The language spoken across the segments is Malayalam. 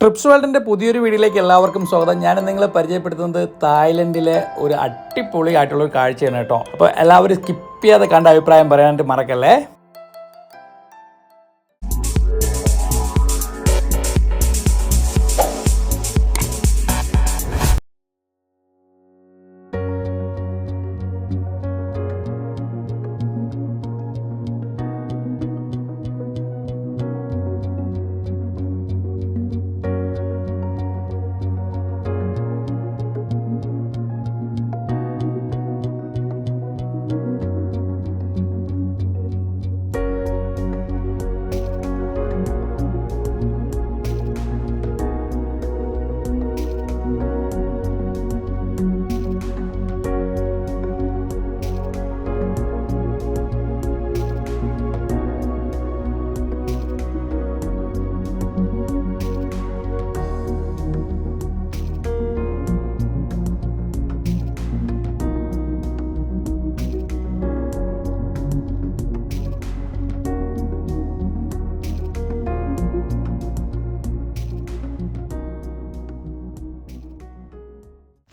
ട്രിപ്സ് വേൾഡിൻ്റെ പുതിയൊരു വീഡിയോയിലേക്ക് എല്ലാവർക്കും സ്വാഗതം. ഞാൻ നിങ്ങളെ പരിചയപ്പെടുത്തുന്നത് തായ്ലൻഡിലെ ഒരു അടിപൊളി ആയിട്ടുള്ള ഒരു കാഴ്ചയാണ് കേട്ടോ. അപ്പോൾ എല്ലാവരും സ്കിപ്പ് ചെയ്യാതെ കണ്ട അഭിപ്രായം പറയാനായിട്ട് മറക്കല്ലേ.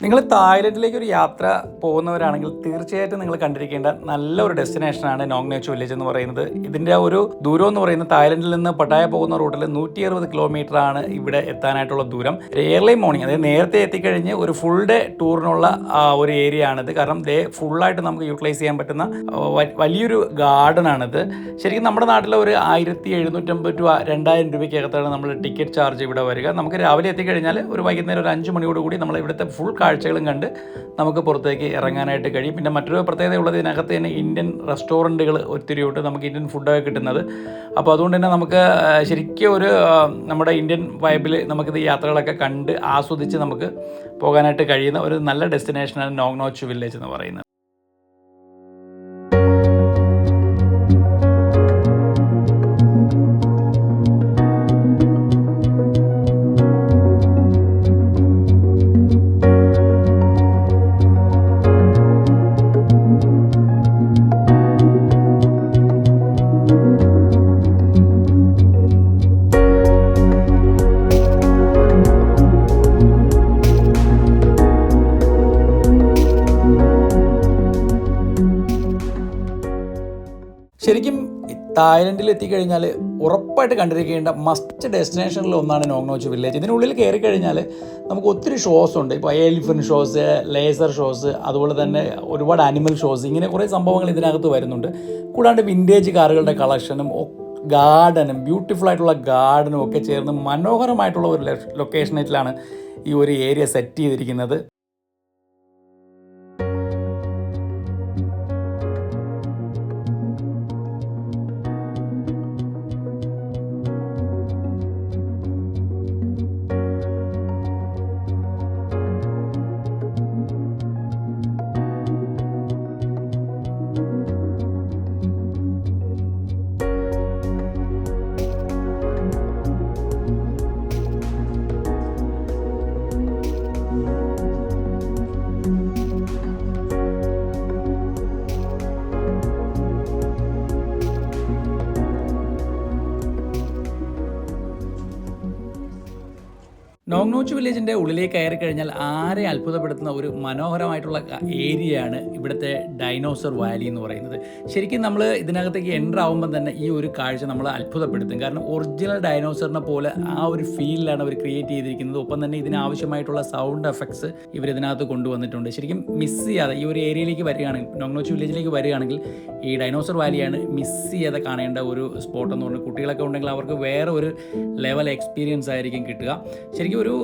നിങ്ങൾ തായ്ലൻഡിലേക്ക് ഒരു യാത്ര പോകുന്നവരാണെങ്കിൽ തീർച്ചയായിട്ടും നിങ്ങൾ കണ്ടിരിക്കേണ്ട നല്ലൊരു ഡെസ്റ്റിനേഷനാണ് നോങ് നേച്ചു വില്ലേജ് എന്ന് പറയുന്നത്. ഇതിൻ്റെ ഒരു ദൂരം എന്ന് പറയുന്നത് തായ്ലൻഡിൽ നിന്ന് പട്ടായ പോകുന്ന റൂട്ടിൽ 160 കിലോമീറ്റർ ആണ് ഇവിടെ എത്താനായിട്ടുള്ള ദൂരം. ഏർലി മോർണിംഗ്, അതായത് നേരത്തെ എത്തിക്കഴിഞ്ഞ് ഒരു ഫുൾ ഡേ ടൂറിനുള്ള ഒരു ഏരിയ ആണിത്. കാരണം ഡേ ഫുള്ളായിട്ട് നമുക്ക് യൂട്ടിലൈസ് ചെയ്യാൻ പറ്റുന്ന വലിയൊരു ഗാർഡൻ ആണിത്. ശരിക്കും നമ്മുടെ നാട്ടിലെ ഒരു 1750 to 2000 രൂപയ്ക്കകത്താണ് നമ്മൾ ടിക്കറ്റ് ചാർജ് ഇവിടെ വരിക. നമുക്ക് രാവിലെ എത്തിക്കഴിഞ്ഞാൽ ഒരു വൈകുന്നേരം ഒരു 5 മണിയോടുകൂടി നമ്മൾ ഇവിടുത്തെ ഫുൾ കാഴ്ചകളും കണ്ട് നമുക്ക് പുറത്തേക്ക് ഇറങ്ങാനായിട്ട് കഴിയും. പിന്നെ മറ്റൊരു പ്രത്യേകത ഉള്ളത്, ഇതിനകത്ത് തന്നെ ഇന്ത്യൻ റെസ്റ്റോറൻറ്റുകൾ ഒത്തിരിയോട്ട് നമുക്ക് ഇന്ത്യൻ ഫുഡൊക്കെ കിട്ടുന്നത്. അപ്പോൾ അതുകൊണ്ട് തന്നെ നമുക്ക് ശരിക്കും ഒരു നമ്മുടെ ഇന്ത്യൻ വൈബിൽ നമുക്കിത് യാത്രകളൊക്കെ കണ്ട് ആസ്വദിച്ച് നമുക്ക് പോകാനായിട്ട് കഴിയുന്ന ഒരു നല്ല ഡെസ്റ്റിനേഷനാണ് നോങ് നേച്ചു വില്ലേജ് എന്ന് പറയുന്നത്. ശരിക്കും തായ്ലൻഡിൽ എത്തിക്കഴിഞ്ഞാൽ ഉറപ്പായിട്ട് കണ്ടിരിക്കേണ്ട മസ്റ്റ് ഡെസ്റ്റിനേഷനിൽ ഒന്നാണ് നോങ് നേച്ചു വില്ലേജ്. ഇതിനുള്ളിൽ കയറി കഴിഞ്ഞാൽ നമുക്ക് ഒത്തിരി ഷോസ് ഉണ്ട്. ഇപ്പോൾ എലിഫൻറ്റ് ഷോസ്, ലേസർ ഷോസ്, അതുപോലെ തന്നെ ഒരുപാട് ആനിമൽ ഷോസ്, ഇങ്ങനെ കുറേ സംഭവങ്ങൾ ഇതിനകത്ത് വരുന്നുണ്ട്. കൂടാണ്ട് വിൻറ്റേജ് കാറുകളുടെ കളക്ഷനും ഗാർഡനും ബ്യൂട്ടിഫുൾ ആയിട്ടുള്ള ഗാർഡനും ഒക്കെ ചേർന്ന് മനോഹരമായിട്ടുള്ള ഒരു ലൊക്കേഷനിലാണ് ഈ ഒരു ഏരിയ സെറ്റ് ചെയ്തിരിക്കുന്നത്. നോങ് നേച്ചു വില്ലേജിൻ്റെ ഉള്ളിലേക്ക് കയറി കഴിഞ്ഞാൽ ആരെ അത്ഭുതപ്പെടുത്തുന്ന ഒരു മനോഹരമായിട്ടുള്ള ഏരിയയാണ് ഇവിടുത്തെ ഡൈനോസർ വാലി എന്ന് പറയുന്നത്. ശരിക്കും നമ്മൾ ഇതിനകത്തേക്ക് എൻ്റർ ആകുമ്പോൾ തന്നെ ഈ ഒരു കാഴ്ച നമ്മളെ അത്ഭുതപ്പെടുത്തും. കാരണം ഒറിജിനൽ ഡൈനോസറിനെ പോലെ ആ ഒരു ഫീലിലാണ് അവർ ക്രിയേറ്റ് ചെയ്തിരിക്കുന്നത്. ഒപ്പം തന്നെ ഇതിനാവശ്യമായിട്ടുള്ള സൗണ്ട് എഫക്ട്സ് ഇവരിതിനകത്ത് കൊണ്ടുവന്നിട്ടുണ്ട്. ശരിക്കും മിസ് ചെയ്യാതെ ഈ ഒരു ഏരിയയിലേക്ക് വരികയാണെങ്കിൽ, നോങ് നേച്ചു വില്ലേജിലേക്ക് വരികയാണെങ്കിൽ ഈ ഡൈനോസർ വാലിയാണ് മിസ് ചെയ്യാതെ കാണേണ്ട ഒരു സ്പോട്ട് എന്ന് പറഞ്ഞാൽ കുട്ടികളൊക്കെ ഉണ്ടെങ്കിൽ അവർക്ക് വേറെ ഒരു ലെവൽ എക്സ്പീരിയൻസ് ആയിരിക്കും കിട്ടുക. ശരിക്കും ഒരു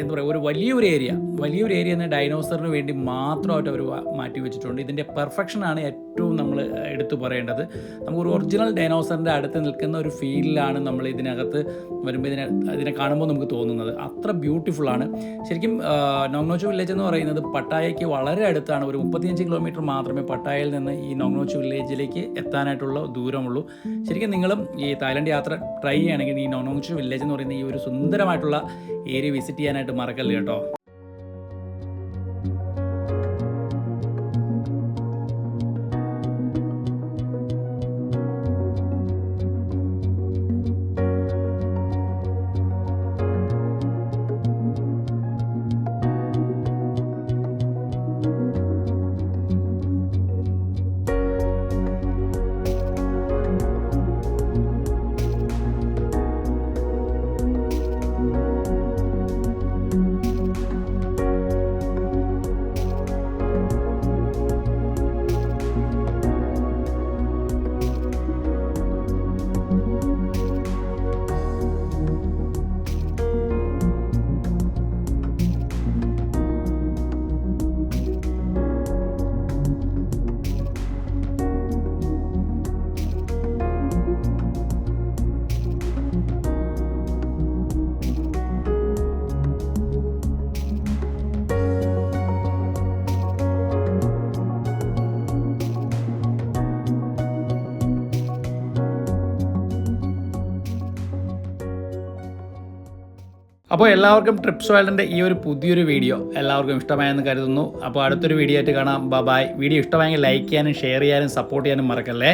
എന്താ പറയുക, ഒരു വലിയൊരു ഏരിയ എന്ന ഡൈനോസറിന് വേണ്ടി മാത്രമായിട്ട് അവർ മാറ്റി വെച്ചിട്ടുണ്ട്. ഇതിൻ്റെ പെർഫെക്ഷനാണ് ഏറ്റവും നമ്മൾ എടുത്തു പറയേണ്ടത്. നമുക്കൊരു ഒറിജിനൽ ഡൈനോസറിൻ്റെ അടുത്ത് നിൽക്കുന്ന ഒരു ഫീലിലാണ് നമ്മൾ ഇതിനകത്ത് വരുമ്പോൾ ഇതിനെ കാണുമ്പോൾ നമുക്ക് തോന്നുന്നത്. അത്ര ബ്യൂട്ടിഫുള്ളാണ്. ശരിക്കും നോങ് നേച്ചു വില്ലേജ് എന്ന് പറയുന്നത് പട്ടായയ്ക്ക് വളരെ അടുത്താണ്. ഒരു 35 കിലോമീറ്റർ മാത്രമേ പട്ടായയിൽ നിന്ന് ഈ നോങ് നേച്ചു വില്ലേജിലേക്ക് എത്താനായിട്ടുള്ള ദൂരമുള്ളൂ. ശരിക്കും നിങ്ങളും ഈ തായ്ലൻഡ് യാത്ര ട്രൈ ചെയ്യുകയാണെങ്കിൽ ഈ നോങ് നേച്ചു വില്ലേജ് എന്ന് പറയുന്ന ഈ ഒരു സുന്ദരമായിട്ടുള്ള ഏരിയ വിസിറ്റ് ചെയ്യാനായിട്ട് മറക്കല്ലേ കേട്ടോ. അപ്പോൾ എല്ലാവർക്കും ട്രിപ്സ് വേൾഡിൻ്റെ ഈ ഒരു പുതിയൊരു വീഡിയോ എല്ലാവർക്കും ഇഷ്ടമായെന്ന് കരുതുന്നു. അപ്പോൾ അടുത്തൊരു വീഡിയോ ആയിട്ട് കാണാം. ബൈ. വീഡിയോ ഇഷ്ടമായെങ്കിൽ ലൈക്ക് ചെയ്യാനും ഷെയർ ചെയ്യാനും സപ്പോർട്ട് ചെയ്യാനും മറക്കല്ലേ.